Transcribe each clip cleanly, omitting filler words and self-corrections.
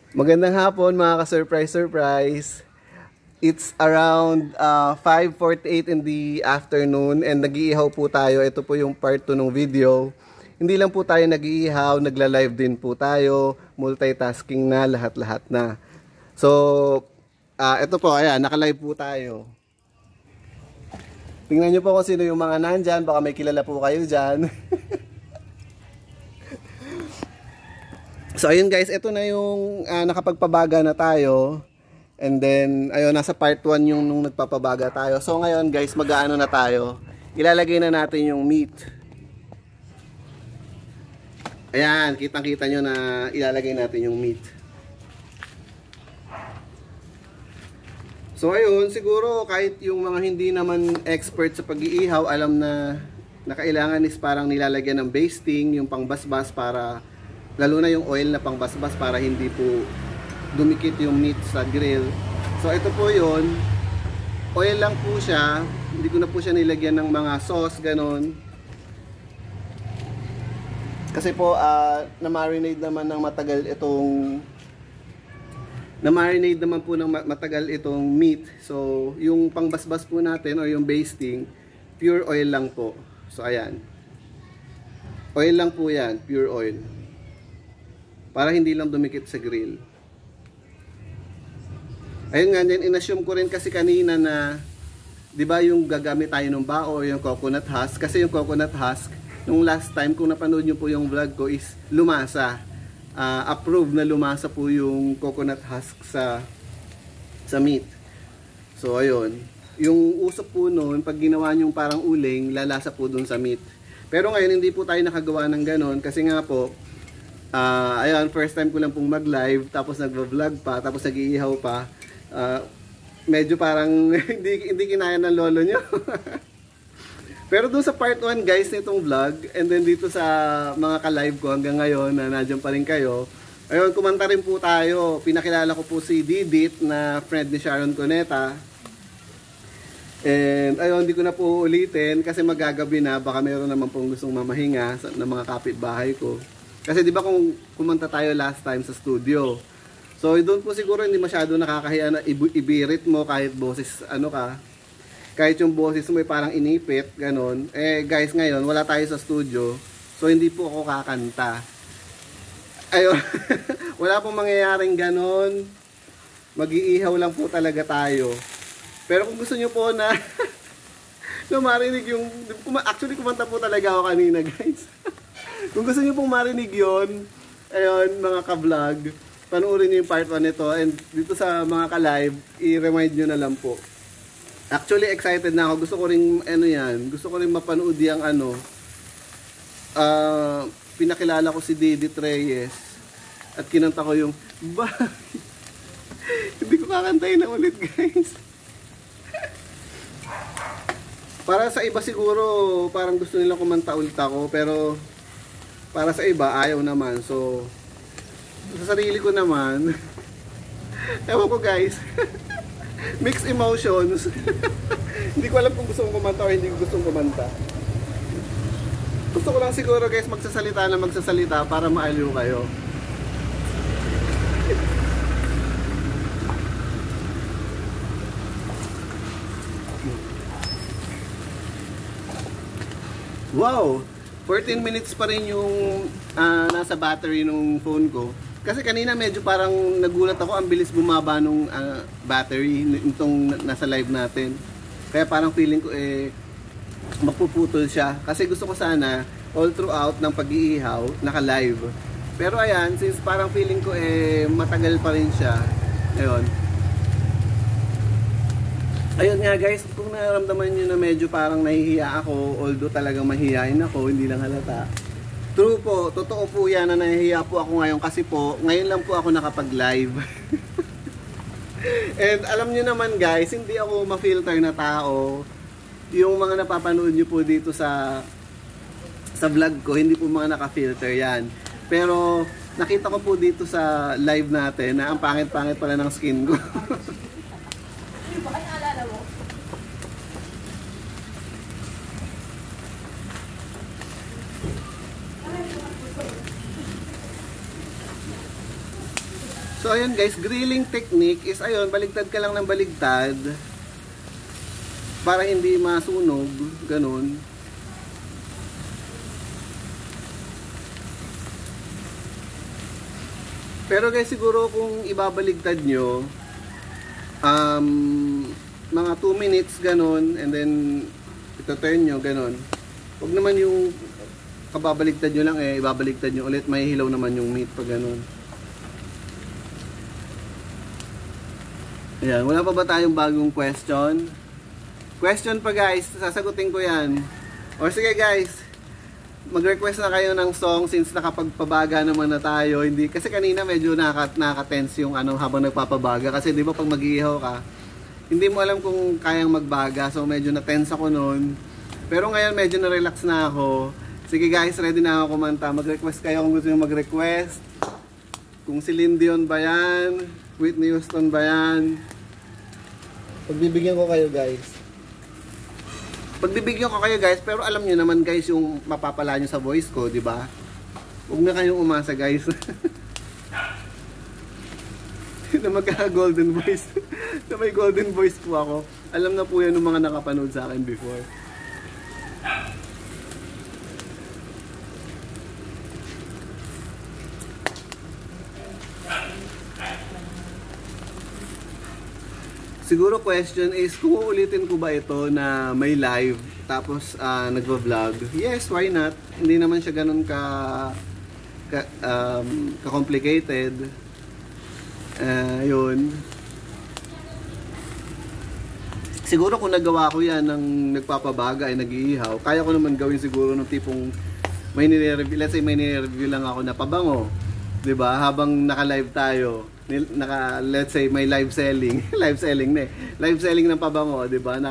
Magandang hapon mga ka-surprise. It's around 5:48 in the afternoon and nag-iihaw po tayo. Ito po yung part 2 ng video. Hindi lang po tayo nag-iihaw, nagla-live din po tayo. Multitasking na, lahat-lahat na. So, ito po, ayan, naka-live po tayo. Tingnan nyo po kung sino yung mga nandyan. Baka may kilala po kayo dyan. So ayun guys, ito na yung nakapagpabaga na tayo. And then, ayun, nasa part 1 yung nung nagpapabaga tayo. So ngayon guys, mag-aano na tayo. Ilalagay na natin yung meat. Ayan, kitang-kita nyo na ilalagay natin yung meat. So ayun, siguro kahit yung mga hindi naman expert sa pag-iihaw, alam na kailangan is parang nilalagyan ng basting, yung pangbasbas para lalo na yung oil na pangbasbas para hindi po dumikit yung meat sa grill. So ito po yun, oil lang po siya, hindi ko na po siya nilagyan ng mga sauce, ganon. Kasi po na-marinate naman ng matagal itong meat. So yung pangbasbas po natin o yung basting, pure oil lang po. So ayan, oil lang po yan, pure oil, para hindi lang dumikit sa grill. Ayun nga din, inassume ko rin kasi kanina na 'di ba yung gagamit tayo ng bao, yung coconut husk, kasi yung coconut husk nung last time kung napanood niyo po yung vlog ko is lumasa. Approved na lumasa po yung coconut husk sa meat. So ayun, yung usok po noon pag ginawa niyong parang uling, lalasa po dun sa meat. Pero ngayon hindi po tayo nakagawa ng ganon kasi nga po ayun, first time ko lang pong mag-live, tapos nagva-vlog pa, tapos nag-iihaw pa. Medyo parang hindi kinaya ng lolo nyo. Pero doon sa part 1 guys nitong vlog, and then dito sa mga ka-live ko hanggang ngayon na nandiyan pa rin kayo, ayun, kumanta rin po tayo. Pinakilala ko po si Didit na friend ni Sharon Cuneta. And ayun, hindi ko na po ulitin kasi magagabi na, baka meron naman pong gustong mamahinga ng mga kapitbahay ko. Kasi di ba kung kumanta tayo last time sa studio, so doon po siguro hindi masyado nakakahiya na ibirit mo kahit boses kahit yung boses mo ay parang inipit, ganon. Eh guys, ngayon wala tayo sa studio, so hindi po ako kakanta. Ayun, wala pong mangyayaring ganon. Mag-iihaw lang po talaga tayo. Pero kung gusto nyo po na marinig yung, actually kumanta po talaga ako kanina guys. Kung gusto niyo pong marinig yon, ayun mga ka-vlog, panoorin niyo yung part 1 nito, and dito sa mga ka-live, i-remind niyo na lang po. Actually excited na ako, gusto ko ring gusto ko ring mapanood yung pinakilala ko si Didit Reyes at kinanta ko yung hindi ko kakantayin na ulit guys. Para sa iba siguro parang gusto nila kumanta ulit ako, pero para sa iba, ayaw naman. So, sa sarili ko naman, ewan ko guys, mixed emotions. Hindi ko alam kung gusto kong kumanta o hindi ko gustong kumanta. Gusto ko lang siguro guys magsasalita para maaliw kayo. Wow! 14 minutes pa rin yung nasa battery nung phone ko. Kasi kanina medyo parang nagulat ako, ang bilis bumaba nung battery nitong nasa live natin. Kaya parang feeling ko magpuputol siya. Kasi gusto ko sana all throughout ng pag-iihaw, naka-live. Pero ayan, since parang feeling ko matagal pa rin siya. Ayun nga guys, kung nararamdaman nyo na medyo parang nahihiya ako, although talagang mahihiyain ako, hindi lang halata. True po, totoo po yan na nahihiya po ako ngayon kasi po, ngayon lang po ako nakapag-live. And alam nyo naman guys, hindi ako ma-filter na tao. Yung mga napapanood nyo po dito sa vlog ko, hindi po mga naka-filter yan. Pero nakita ko po dito sa live natin na ang pangit-pangit pala ng skin ko. So ayun guys, grilling technique is ayun, baligtad ka lang ng baligtad para hindi masunog, ganun. Pero guys, siguro kung ibabaligtad nyo, mga 2 minutes ganun, and then ito turn nyo, ganun. Huwag naman yung kababaligtad nyo lang ibabaligtad nyo ulit, may hilaw naman yung meat pag ganun. Ayan, wala pa ba tayong bagong question? Question pa guys, sasagutin ko yan. O sige guys, mag-request na kayo ng song since nakapagpabaga naman na tayo. Hindi, kasi kanina medyo naka-tense yung habang nagpapabaga. Kasi di ba pag mag-iihaw ka, hindi mo alam kung kayang magbaga. So medyo na-tense ako noon. Pero ngayon medyo na-relax na ako. Sige guys, ready na ako kumanta. Mag-request kayo kung gusto nyo mag-request. Kung Celine Dion ba yan, Whitney Houston ba yan? Pagbibigyan ko kayo guys. Pagbibigyan ko kayo guys, pero alam nyo naman guys yung mapapala nyo sa voice ko, di ba? Huwag na kayong umasa guys. Na magka-golden voice. Na may golden voice po ako. Alam na po yan ng mga nakapanood sa akin before. Siguro question is, kung uulitin ko ba ito na may live tapos nagvo-vlog? Yes, why not? Hindi naman siya ganun ka-complicated. Yun. Siguro kung nagawa ko yan ng nagpapabaga ay nag-iihaw, kaya ko naman gawin siguro ng tipong may nire-review, let's say may nire-review lang ako na pabango, 'di ba? Habang naka-live tayo. Let's say may live selling live selling ng pabango, 'di ba?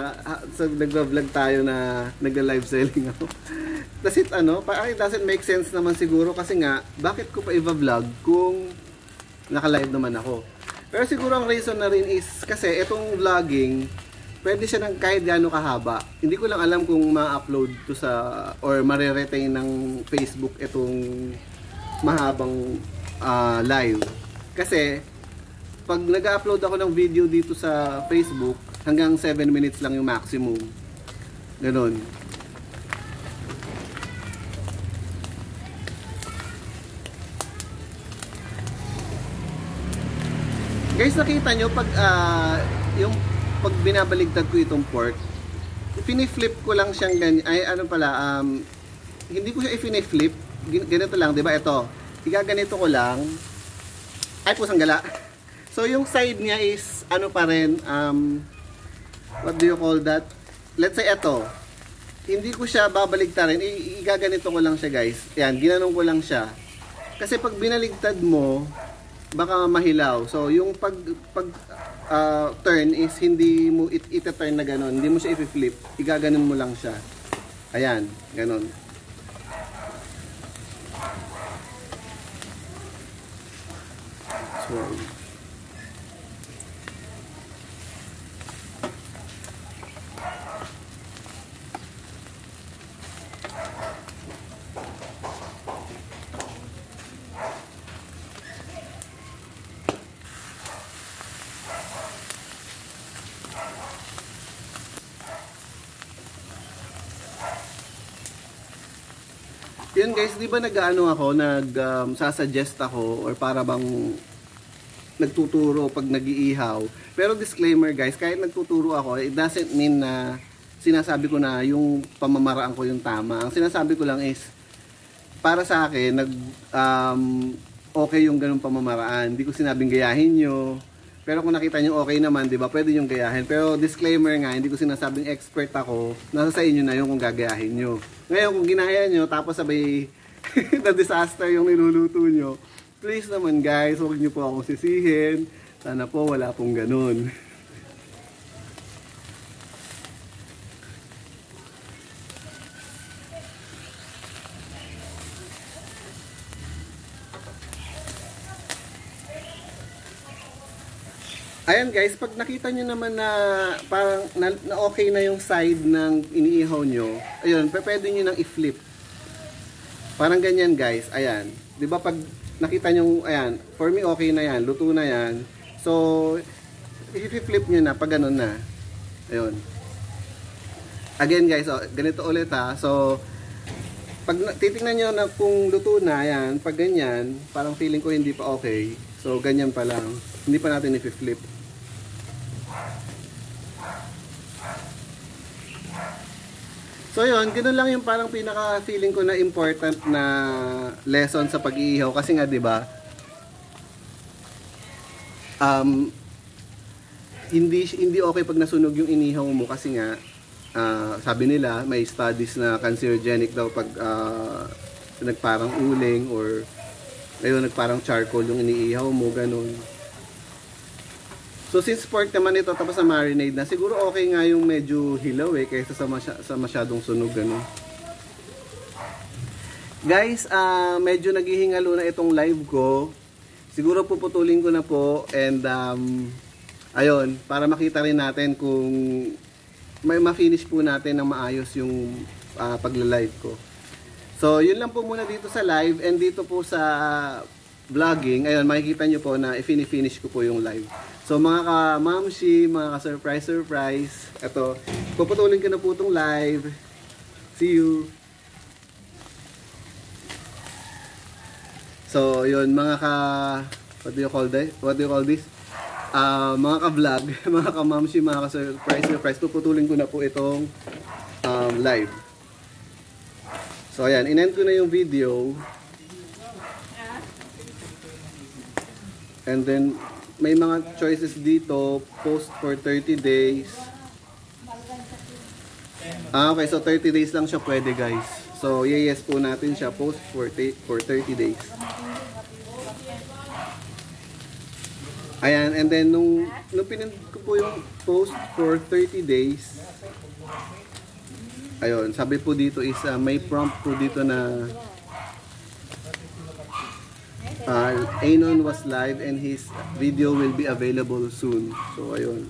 So nagva-vlog tayo na nagla-live selling ako. That's it, it doesn't make sense naman siguro kasi nga bakit ko pa i-vlog kung naka-live naman ako. Pero siguro ang reason na rin is kasi itong vlogging pwede siya ng kahit gaano kahaba. Hindi ko lang alam kung ma-upload to sa or mare-retain ng Facebook itong mahabang live. Kasi, pag nag-upload ako ng video dito sa Facebook, hanggang 7 minutes lang yung maximum. Ganon. Guys, nakita nyo, pag binabaligtad ko itong pork, piniflip ko lang siyang ganyan. Ay, hindi ko siya i-flip. Ganito lang, di ba? Ito. Igaganito ko lang. Ay, pusang gala. So, yung side niya is, pa rin, what do you call that? Let's say, ito. Hindi ko siya babaligtarin. Igaganito ko lang siya, guys. Yan, ginanong ko lang siya. Kasi pag binaligtad mo, baka mahilaw. So, yung turn is, hindi mo ita-turn na ganon. Hindi mo siya i-flip. Igaganon mo lang siya. Ayan, ganon. So, yun guys, di ba sasuggest ako or para bang nagtuturo pag nag-iihaw. Pero disclaimer guys, kahit nagtuturo ako, it doesn't mean na sinasabi ko na yung pamamaraan ko yung tama. Ang sinasabi ko lang is, para sa akin, okay yung ganung pamamaraan. Hindi ko sinabing gayahin nyo. Pero kung nakita nyo okay naman, di ba, pwede yung gayahin. Pero disclaimer nga, hindi ko sinasabing expert ako. Nasa sa inyo na yung kung gagayahin nyo. Ngayon, kung ginaya nyo, tapos sabay na disaster yung niluluto nyo, please naman guys, huwag nyo po akong sisihin. Sana po wala pong ganun. Ayan guys, pag nakita nyo naman na parang na okay na yung side ng iniihaw nyo, ayun, pwede nyo nang i-flip. Parang ganyan guys, ayan. 'Di ba pag nakita nyo, ayan, for me okay na yan, luto na yan. So, i-flip nyo na pag ganun na. Ayun. Again guys, ganito ulit ha. So, pag titingnan nyo na kung luto na, ayan, pag ganyan, parang feeling ko hindi pa okay. So, ganyan pa lang. Hindi pa natin i-flip. So yun, ganoon lang yung parang pinaka feeling ko na important na lesson sa pag-iihaw kasi nga 'di ba? Hindi okay pag nasunog yung inihaw mo kasi nga sabi nila may studies na carcinogenic daw pag nagparang uling or ayun nagparang charcoal yung iniihaw mo ganun. So since pork naman ito tapos na marinade na, siguro okay nga yung medyo hilaw kaysa sa masyadong sunog ano. Guys, medyo naghihingalo na itong live ko. Siguro puputulin ko na po and ayun, para makita rin natin kung may ma-finish po natin ng maayos yung pagla-live ko. So yun lang po muna dito sa live and dito po sa vlogging. Ayun, makikita nyo po na i-finish ko po yung live. So mga ka-mamshi, mga ka-surprise, eto, puputulin ko na po itong live. See you! So yun, mga what do you call this? Mga ka-vlog, mga ka-mamshi, mga ka-surprise, puputulin ko na po itong live. So ayan, in-end ko na yung video. And then, may mga choices dito, post for 30 days. Okay, so 30 days lang siya pwede guys. So, yes po natin siya, post for 30 days. Ayan, and then nung pinindot ko po yung post for 30 days, ayun, sabi po dito is may prompt po dito na Anon was live and his video will be available soon. So ayun.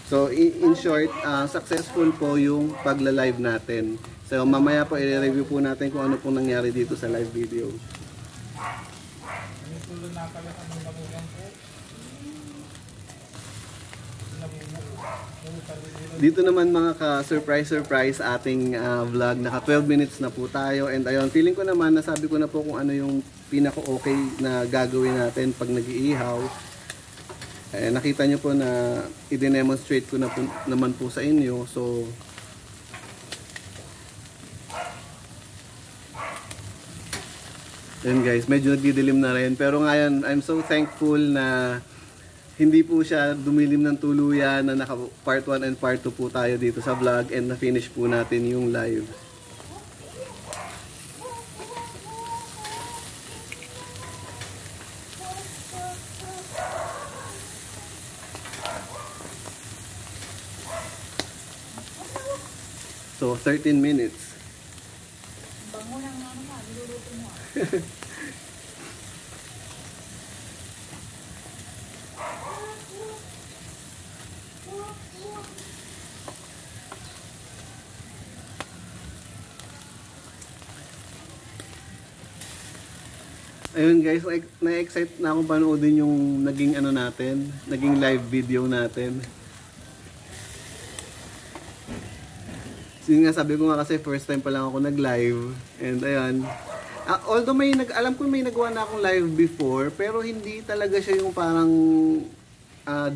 So in short, successful po yung pagla-live natin. So mamaya po i-review po natin kung ano pong nangyari dito sa live video. Dito naman mga ka-surprise ating vlog, naka 12 minutes na po tayo and ayun, feeling ko naman nasabi ko na po kung ano yung pinaka-okay na gagawin natin pag nag-iihaw. Nakita nyo po na i-demonstrate ko na po, naman po sa inyo. So yun guys, medyo nagdidilim na rin pero ngayon I'm so thankful na hindi po siya dumilim ng tuluyan, na naka part 1 and part 2 po tayo dito sa vlog and na-finish po natin yung live. So 13 minutes. Bango lang naman, niluluto mo. Ayun guys, na-excite na akong panoodin yung naging ano natin, naging live video natin. Yun nga, sabi ko nga kasi first time pa lang ako nag-live. And ayun, although alam ko may nagawa na akong live before, pero hindi talaga siya yung parang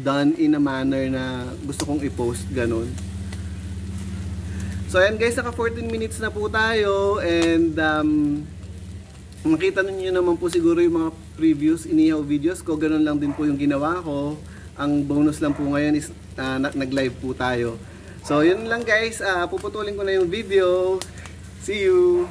done in a manner na gusto kong i-post, ganun. So ayan guys, naka 14 minutes na po tayo and makita niyo naman po siguro yung mga previous inihaw videos ko, ganun lang din po yung ginawa ko. Ang bonus lang po ngayon is nag-live po tayo. So yun lang guys, puputulin ko na yung video. See you!